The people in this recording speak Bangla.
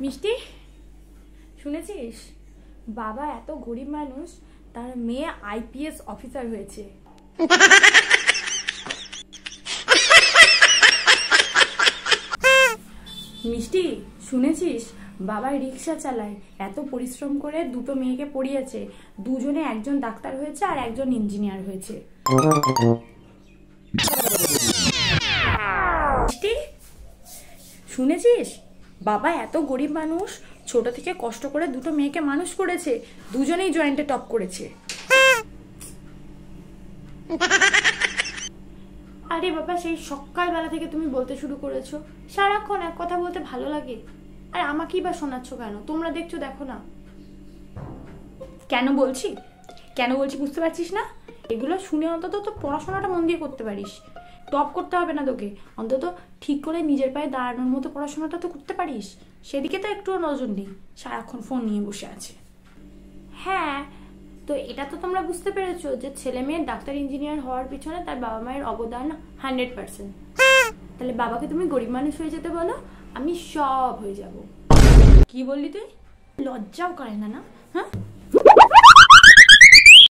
মিষ্টি, শুনেছিস বাবা এত গরিব মানুষ, তার মেয়ে আইপিএস অফিসার হয়েছে। মিষ্টি, শুনেছিস বাবা রিক্সা চালায়, এত পরিশ্রম করে দুটো মেয়েকে পড়িয়েছে, দুজনে একজন ডাক্তার হয়েছে আর একজন ইঞ্জিনিয়ার হয়েছে। মিষ্টি, শুনেছিস বাবা এত গরিব মানুষ, ছোট থেকে কষ্ট করে দুটো মেয়েকে মানুষ করেছে, দুজনেই জয়েন্টে টপ করেছে। আরে বাবা, সেই সকালবেলা থেকে তুমি বলতে শুরু করেছো, সারাক্ষণ এক কথা বলতে ভালো লাগে। আর আমাকেই বা শোনাচ্ছ কেন? তোমরা দেখছো, দেখো না। কেন বলছি বুঝতে পারছিস না? এগুলো শুনে অন্তত তো পড়াশোনাটা মন দিয়ে করতে পারিস। টপ করতে হবে না তোকে, অন্তত ঠিক করে নিজের পায়ে দাঁড়ানোর মতো পড়াশোনাটা তো করতে পারিস। সেদিকে তো একটুও নজর নেই, সারাক্ষণ ফোন নিয়ে বসে আছে। হ্যাঁ, তো এটা তো তোমরা বুঝতে পেরেছো যে ছেলে মেয়ের ডাক্তার ইঞ্জিনিয়ার হওয়ার পিছনে তার বাবা মায়ের অবদান 100%। তাহলে বাবাকে তুমি গরিব মানুষ হয়ে যেতে বলো, আমি সব হয়ে যাব। কি বললি তুই? লজ্জাও করে না? না, হ্যাঁ।